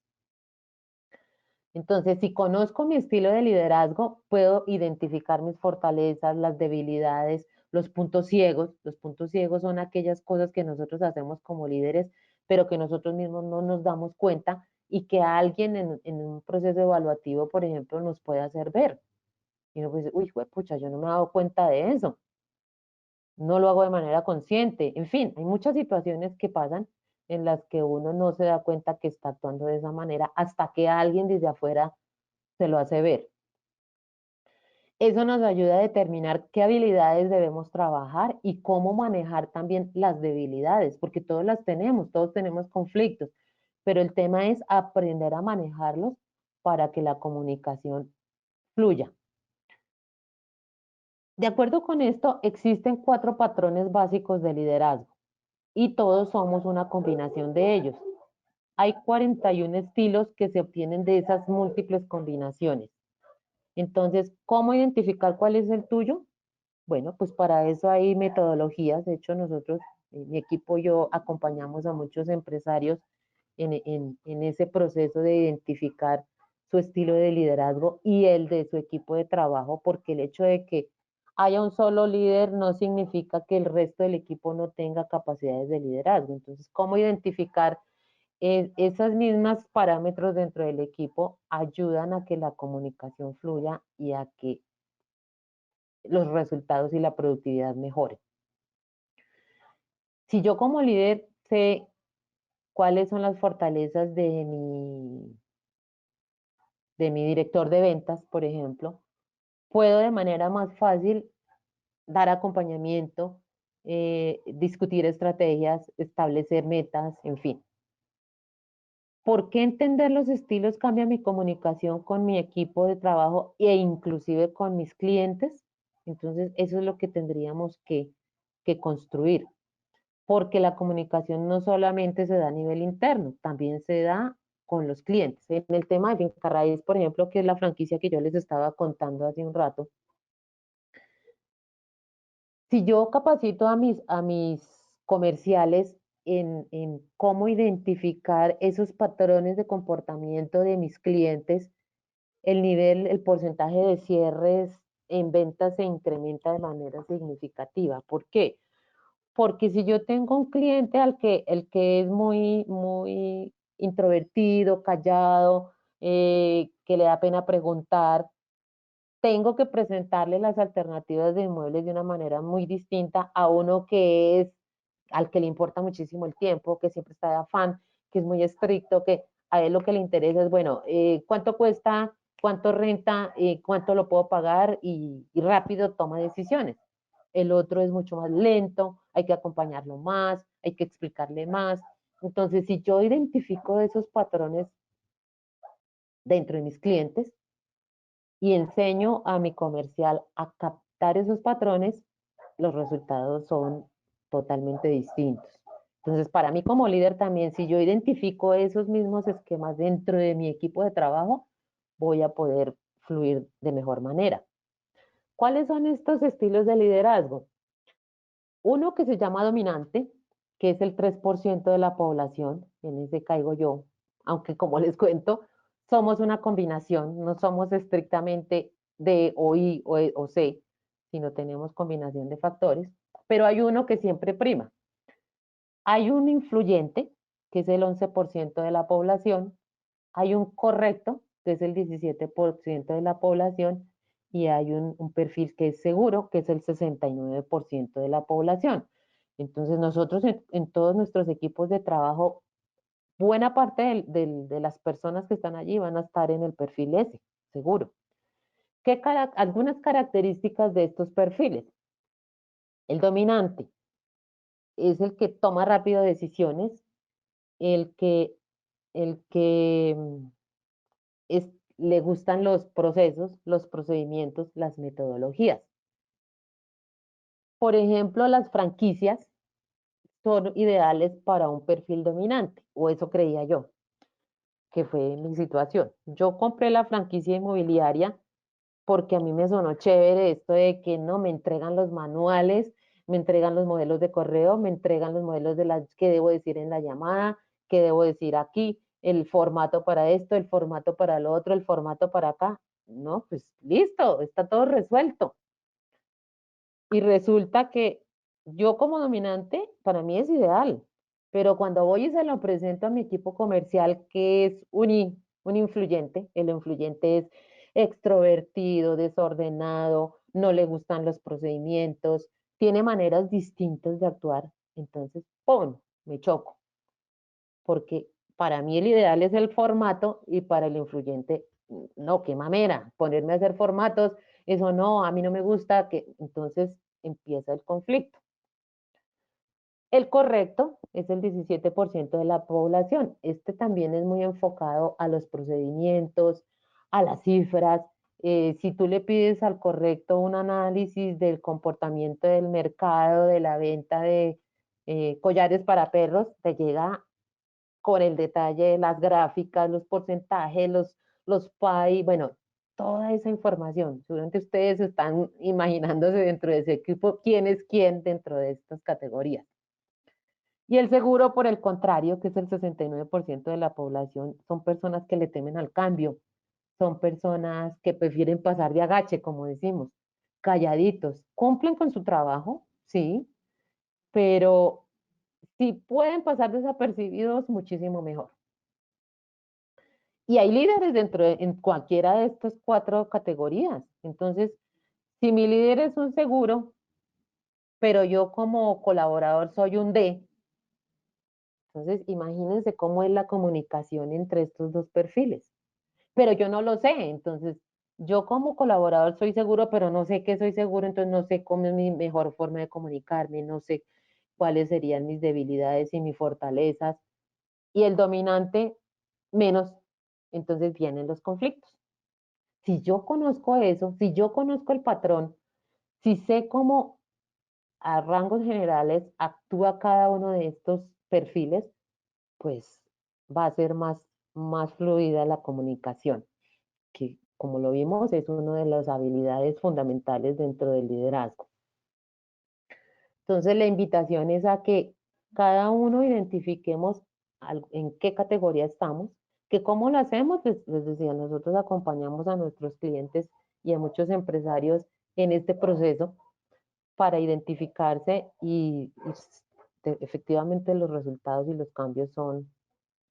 Entonces, si conozco mi estilo de liderazgo, puedo identificar mis fortalezas, las debilidades, los puntos ciegos. Los puntos ciegos son aquellas cosas que nosotros hacemos como líderes, pero que nosotros mismos no nos damos cuenta y que alguien en un proceso evaluativo, por ejemplo, nos puede hacer ver. Y uno pues, uy, pucha, yo no me he dado cuenta de eso. No lo hago de manera consciente. En fin, hay muchas situaciones que pasan en las que uno no se da cuenta que está actuando de esa manera hasta que alguien desde afuera se lo hace ver. Eso nos ayuda a determinar qué habilidades debemos trabajar y cómo manejar también las debilidades, porque todos tenemos conflictos, pero el tema es aprender a manejarlos para que la comunicación fluya. De acuerdo con esto, existen 4 patrones básicos de liderazgo y todos somos una combinación de ellos. Hay 41 estilos que se obtienen de esas múltiples combinaciones. Entonces, ¿cómo identificar cuál es el tuyo? Bueno, pues para eso hay metodologías. De hecho, nosotros, mi equipo y yo acompañamos a muchos empresarios en ese proceso de identificar su estilo de liderazgo y el de su equipo de trabajo, porque el hecho de que haya un solo líder no significa que el resto del equipo no tenga capacidades de liderazgo. Entonces, ¿cómo identificar esas mismas parámetros dentro del equipo ayudan a que la comunicación fluya y a que los resultados y la productividad mejoren? Si yo como líder sé cuáles son las fortalezas de mi director de ventas, por ejemplo, puedo de manera más fácil dar acompañamiento, discutir estrategias, establecer metas, en fin. ¿Por qué entender los estilos cambia mi comunicación con mi equipo de trabajo e inclusive con mis clientes? Entonces, eso es lo que tendríamos que construir, porque la comunicación no solamente se da a nivel interno, también se da con los clientes. En el tema de Finca Raíz, por ejemplo, que es la franquicia que yo les estaba contando hace un rato, si yo capacito a mis comerciales en cómo identificar esos patrones de comportamiento de mis clientes, el nivel, el porcentaje de cierres en ventas se incrementa de manera significativa. ¿Por qué? Porque si yo tengo un cliente el que es muy, muy introvertido, callado, que le da pena preguntar, tengo que presentarle las alternativas de inmuebles de una manera muy distinta a uno que es, al que le importa muchísimo el tiempo, que siempre está de afán, que es muy estricto, que a él lo que le interesa es, bueno, cuánto cuesta, cuánto renta, cuánto lo puedo pagar y rápido toma decisiones. El otro es mucho más lento, hay que acompañarlo más, hay que explicarle más. Entonces, si yo identifico esos patrones dentro de mis clientes, y enseño a mi comercial a captar esos patrones, los resultados son totalmente distintos. Entonces, para mí como líder también, si yo identifico esos mismos esquemas dentro de mi equipo de trabajo, voy a poder fluir de mejor manera. ¿Cuáles son estos estilos de liderazgo? Uno que se llama dominante, que es el 3% de la población, en ese caigo yo, aunque como les cuento, somos una combinación, no somos estrictamente de o I o C, sino tenemos combinación de factores, pero hay uno que siempre prima. Hay un influyente, que es el 11% de la población, hay un correcto, que es el 17% de la población, y hay un perfil que es seguro, que es el 69% de la población. Entonces, nosotros en todos nuestros equipos de trabajo, buena parte de las personas que están allí van a estar en el perfil S, seguro. Algunas características de estos perfiles. El dominante es el que toma rápido decisiones, el que, el que es, le gustan los procesos, los procedimientos, las metodologías. Por ejemplo, las franquicias son ideales para un perfil dominante, o eso creía yo, que fue mi situación. Yo compré la franquicia inmobiliaria porque a mí me sonó chévere esto de que no me entregan los manuales, me entregan los modelos de correo, me entregan los modelos de las que debo decir en la llamada, qué debo decir aquí, el formato para esto, el formato para lo otro, el formato para acá. No, pues listo, está todo resuelto. Y resulta que yo como dominante, para mí es ideal, pero cuando voy y se lo presento a mi equipo comercial, que es un influyente, el influyente es extrovertido, desordenado, no le gustan los procedimientos, tiene maneras distintas de actuar, entonces, ¡pum!, me choco, porque para mí el ideal es el formato y para el influyente, no, qué mamera, ponerme a hacer formatos, eso no, a mí no me gusta, que entonces empieza el conflicto. El correcto es el 17% de la población. Este también es muy enfocado a los procedimientos, a las cifras. Si tú le pides al correcto un análisis del comportamiento del mercado, de la venta de collares para perros, te llega con el detalle de las gráficas, los porcentajes, los PAI, bueno, toda esa información. Seguramente ustedes están imaginándose dentro de ese equipo quién es quién dentro de estas categorías. Y el seguro, por el contrario, que es el 69% de la población, son personas que le temen al cambio, son personas que prefieren pasar de agache, como decimos, calladitos, cumplen con su trabajo, sí, pero si pueden pasar desapercibidos, muchísimo mejor. Y hay líderes en cualquiera de estas cuatro categorías. Entonces, si mi líder es un seguro, pero yo como colaborador soy un D, entonces imagínense cómo es la comunicación entre estos dos perfiles. Pero yo no lo sé, entonces yo como colaborador soy seguro, pero no sé qué soy seguro, entonces no sé cómo es mi mejor forma de comunicarme, no sé cuáles serían mis debilidades y mis fortalezas. Y el dominante menos entonces vienen los conflictos. Si yo conozco eso, si yo conozco el patrón, si sé cómo a rangos generales actúa cada uno de estos perfiles, pues va a ser más fluida la comunicación, que como lo vimos es una de las habilidades fundamentales dentro del liderazgo. Entonces la invitación es a que cada uno identifiquemos en qué categoría estamos, que cómo lo hacemos, les decía, nosotros acompañamos a nuestros clientes y a muchos empresarios en este proceso para identificarse y efectivamente los resultados y los cambios son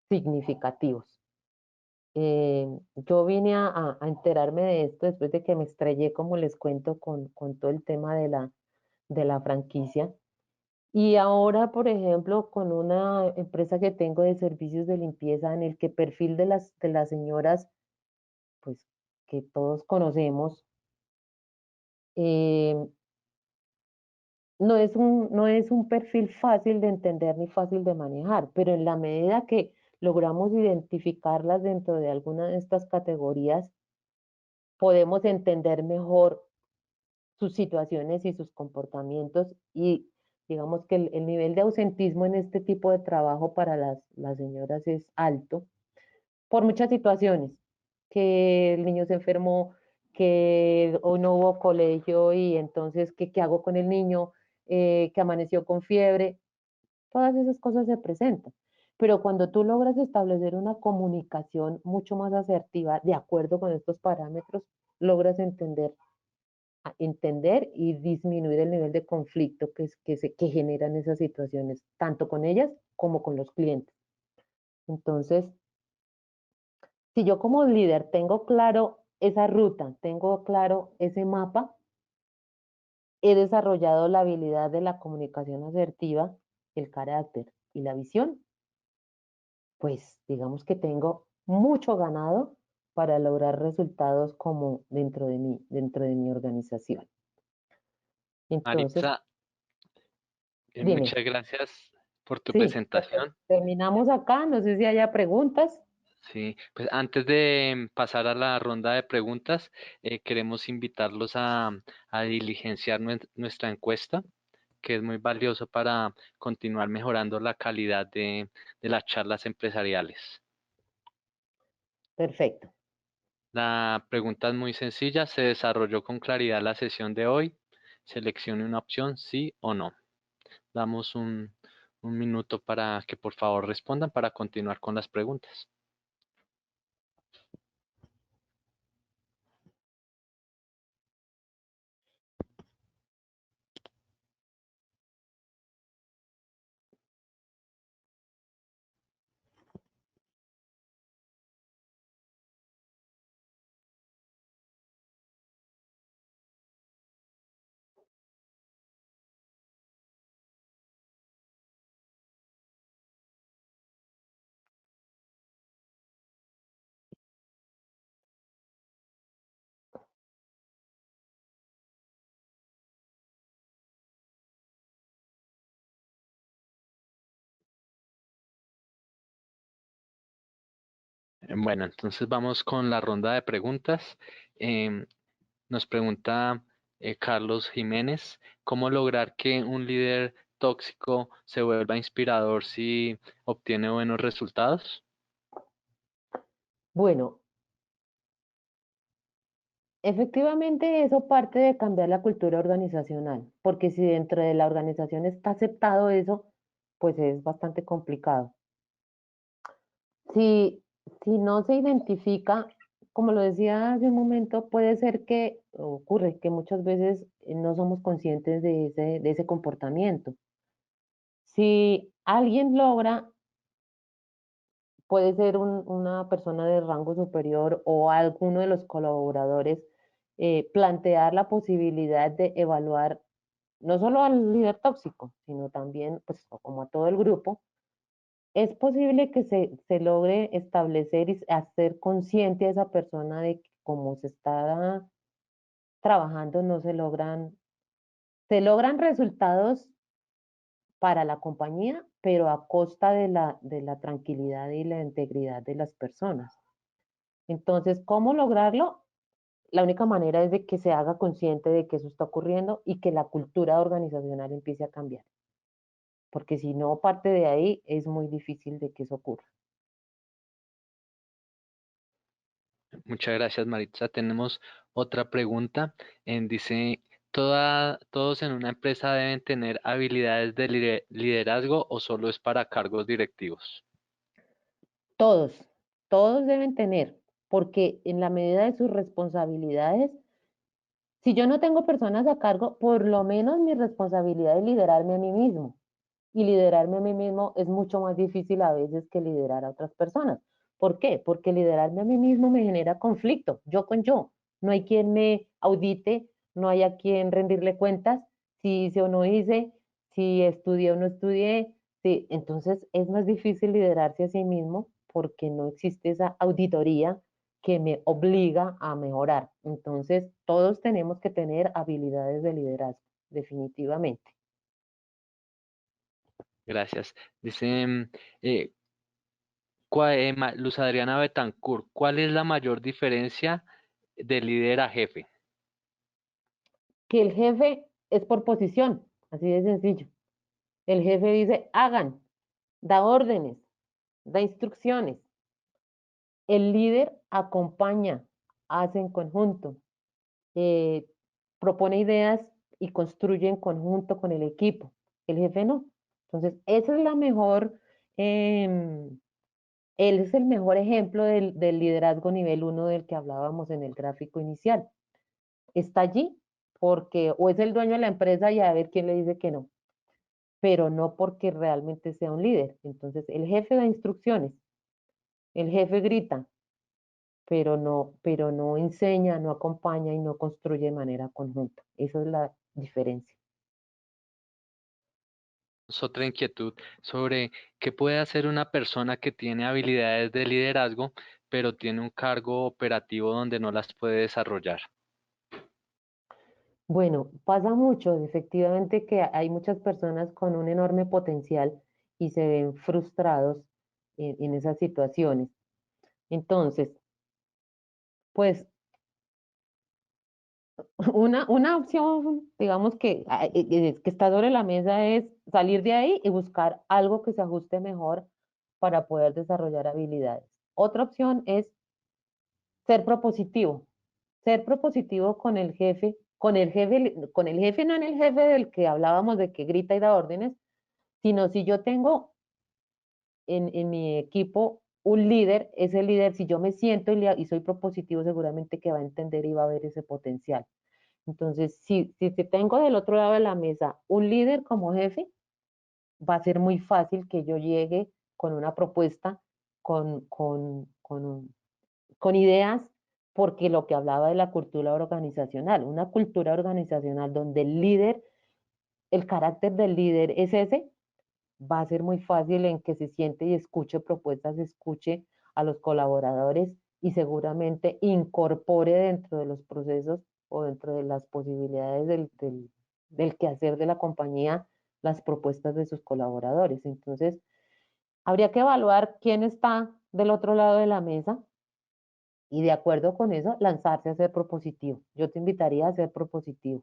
significativos. Yo vine a enterarme de esto después de que me estrellé, como les cuento, con todo el tema de la franquicia. Y ahora, por ejemplo, con una empresa que tengo de servicios de limpieza en el que perfil de las señoras, pues que todos conocemos, eh, no es un perfil fácil de entender ni fácil de manejar, pero en la medida que logramos identificarlas dentro de alguna de estas categorías, podemos entender mejor sus situaciones y sus comportamientos y digamos que el nivel de ausentismo en este tipo de trabajo para las señoras es alto por muchas situaciones, que el niño se enfermó, que hoy no hubo colegio y entonces, ¿qué hago con el niño? Que amaneció con fiebre, todas esas cosas se presentan. Pero cuando tú logras establecer una comunicación mucho más asertiva de acuerdo con estos parámetros, logras entender y disminuir el nivel de conflicto que generan esas situaciones, tanto con ellas como con los clientes. Entonces, si yo como líder tengo claro esa ruta, tengo claro ese mapa, he desarrollado la habilidad de la comunicación asertiva, el carácter y la visión, pues digamos que tengo mucho ganado para lograr resultados como dentro de mi organización. Entonces, Maritza, dime, muchas gracias por tu sí, presentación. terminamos acá, no sé si haya preguntas. Sí, pues antes de pasar a la ronda de preguntas, queremos invitarlos a diligenciar nuestra encuesta, que es muy valioso para continuar mejorando la calidad de las charlas empresariales. Perfecto. La pregunta es muy sencilla. ¿Se desarrolló con claridad la sesión de hoy? Seleccione una opción, sí o no. Damos un minuto para que por favor respondan para continuar con las preguntas. Bueno, entonces vamos con la ronda de preguntas. Em, Nos pregunta Carlos Jiménez, ¿cómo lograr que un líder tóxico se vuelva inspirador si obtiene buenos resultados? Bueno, efectivamente eso parte de cambiar la cultura organizacional, porque si dentro de la organización está aceptado eso, pues es bastante complicado. Si, si no se identifica, como lo decía hace un momento, puede ser que ocurre que muchas veces no somos conscientes de ese comportamiento. Si alguien logra, puede ser una persona de rango superior o alguno de los colaboradores, plantear la posibilidad de evaluar no solo al líder tóxico, sino también, pues, como a todo el grupo, es posible que se logre establecer y hacer consciente a esa persona de que como se está trabajando, no se logran resultados para la compañía, pero a costa de la tranquilidad y la integridad de las personas. Entonces, ¿cómo lograrlo? La única manera es de que se haga consciente de que eso está ocurriendo y que la cultura organizacional empiece a cambiar, porque si no parte de ahí es muy difícil de que eso ocurra. Muchas gracias, Maritza. Tenemos otra pregunta. Dice, ¿todos en una empresa deben tener habilidades de liderazgo o solo es para cargos directivos? Todos, todos deben tener, porque en la medida de sus responsabilidades, si yo no tengo personas a cargo, por lo menos mi responsabilidad es liderarme a mí mismo. Y liderarme a mí mismo es mucho más difícil a veces que liderar a otras personas. ¿Por qué? Porque liderarme a mí mismo me genera conflicto, yo con yo. No hay quien me audite, no hay a quien rendirle cuentas, si hice o no hice, si estudié o no estudié. Sí, entonces es más difícil liderarse a sí mismo porque no existe esa auditoría que me obliga a mejorar. Entonces, todos tenemos que tener habilidades de liderazgo, definitivamente. Gracias. Dice, eh, Luz Adriana Betancourt, ¿cuál es la mayor diferencia de líder a jefe? Que el jefe es por posición, así de sencillo. El jefe dice, hagan, da órdenes, da instrucciones. El líder acompaña, hace en conjunto, eh, propone ideas y construye en conjunto con el equipo. El jefe no. Entonces, esa es la mejor, él es el mejor ejemplo del liderazgo nivel uno del que hablábamos en el gráfico inicial. Está allí porque o es el dueño de la empresa y a ver quién le dice que no, pero no porque realmente sea un líder. Entonces, el jefe da instrucciones, el jefe grita, pero no enseña, no acompaña y no construye de manera conjunta. Esa es la diferencia. Es otra inquietud sobre qué puede hacer una persona que tiene habilidades de liderazgo, pero tiene un cargo operativo donde no las puede desarrollar. Bueno, pasa mucho, efectivamente, que hay muchas personas con un enorme potencial y se ven frustrados en esas situaciones. Entonces, pues una opción, digamos que está sobre la mesa es salir de ahí y buscar algo que se ajuste mejor para poder desarrollar habilidades. Otra opción es ser propositivo con el jefe, no en el jefe del que hablábamos de que grita y da órdenes, sino si yo tengo en mi equipo un líder, ese líder, si yo me siento y soy propositivo, seguramente que va a entender y va a ver ese potencial. Entonces, si tengo del otro lado de la mesa un líder como jefe, va a ser muy fácil que yo llegue con una propuesta, con, con, con, con ideas, porque lo que hablaba de la cultura organizacional, una cultura organizacional donde el carácter del líder es ese, va a ser muy fácil en que se siente y escuche propuestas, escuche a los colaboradores y seguramente incorpore dentro de los procesos o dentro de las posibilidades del quehacer de la compañía las propuestas de sus colaboradores. Entonces, habría que evaluar quién está del otro lado de la mesa y de acuerdo con eso, lanzarse a ser propositivo. Yo te invitaría a ser propositivo.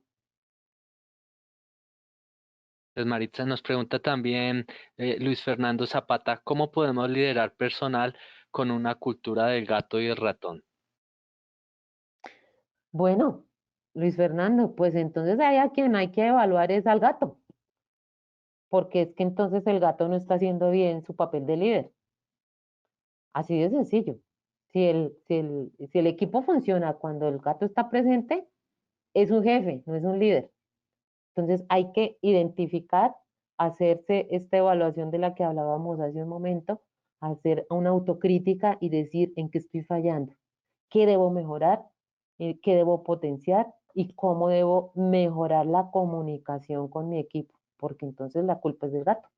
Pues Maritza nos pregunta también, Luis Fernando Zapata, ¿cómo podemos liderar personal con una cultura del gato y el ratón? Bueno, Luis Fernando, pues entonces hay a quien hay que evaluar es al gato, porque es que entonces el gato no está haciendo bien su papel de líder. Así de sencillo. Si el equipo funciona cuando el gato está presente, es un jefe, no es un líder. Entonces hay que identificar, hacerse esta evaluación de la que hablábamos hace un momento, hacer una autocrítica y decir en qué estoy fallando, qué debo mejorar, qué debo potenciar y cómo debo mejorar la comunicación con mi equipo, porque entonces la culpa es del gato.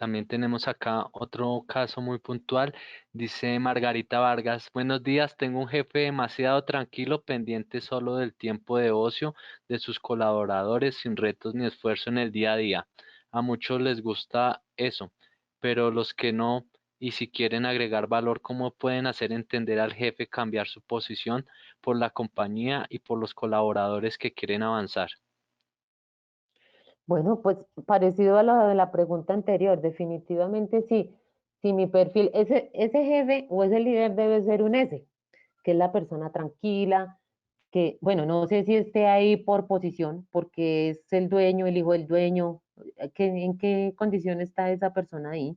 También tenemos acá otro caso muy puntual. Dice Margarita Vargas, buenos días, tengo un jefe demasiado tranquilo, pendiente solo del tiempo de ocio de sus colaboradores, sin retos ni esfuerzo en el día a día. A muchos les gusta eso, pero los que no, y si quieren agregar valor, ¿cómo pueden hacer entender al jefe cambiar su posición por la compañía y por los colaboradores que quieren avanzar? Bueno, pues parecido a lo de la pregunta anterior, definitivamente sí. Si mi perfil, ese jefe o ese líder debe ser un S, que es la persona tranquila, que, bueno, no sé si esté ahí por posición, porque es el dueño, el hijo del dueño, ¿en qué condición está esa persona ahí?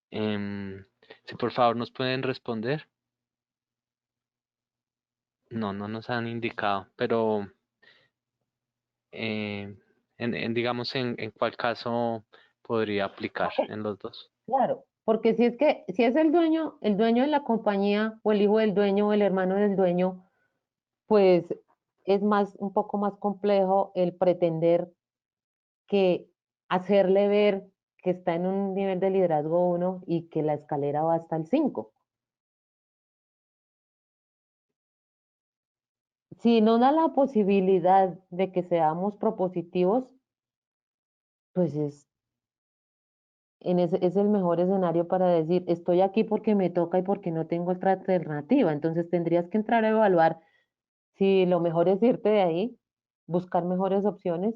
Si por favor nos pueden responder. No, no nos han indicado, pero eh, digamos en cuál caso podría aplicar en los dos. Claro, porque si es que, si es el dueño de la compañía, o el hijo del dueño, o el hermano del dueño, pues es más, un poco más complejo el pretender que hacerle ver que está en un nivel de liderazgo uno y que la escalera va hasta el 5. Si no da la posibilidad de que seamos propositivos, pues es el mejor escenario para decir, estoy aquí porque me toca y porque no tengo otra alternativa. Entonces tendrías que entrar a evaluar si lo mejor es irte de ahí, buscar mejores opciones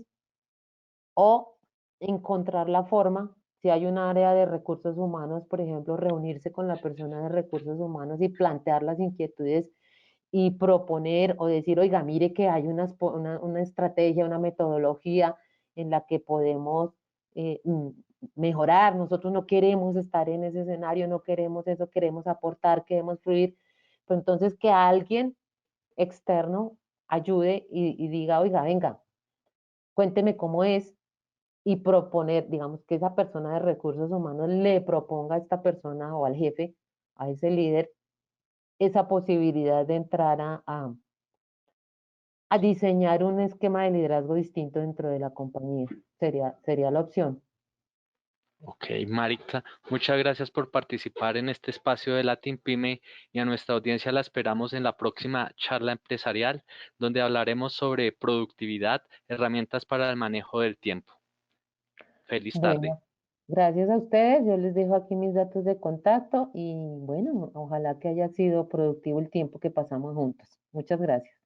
o encontrar la forma, si hay un área de recursos humanos, por ejemplo, reunirse con la persona de recursos humanos y plantear las inquietudes y proponer o decir, oiga, mire que hay una estrategia, una metodología en la que podemos mejorar. Nosotros no queremos estar en ese escenario, no queremos eso, queremos aportar, queremos fluir. Pero entonces que alguien externo ayude y diga, oiga, venga, cuénteme cómo es, y proponer, digamos, que esa persona de recursos humanos le proponga a esta persona o al jefe, a ese líder, esa posibilidad de entrar a diseñar un esquema de liderazgo distinto dentro de la compañía. Sería la opción. Ok, Marita, muchas gracias por participar en este espacio de Latin Pyme y a nuestra audiencia la esperamos en la próxima charla empresarial, donde hablaremos sobre productividad, herramientas para el manejo del tiempo. Feliz tarde. Bueno, gracias a ustedes. Yo les dejo aquí mis datos de contacto y bueno, ojalá que haya sido productivo el tiempo que pasamos juntos. Muchas gracias.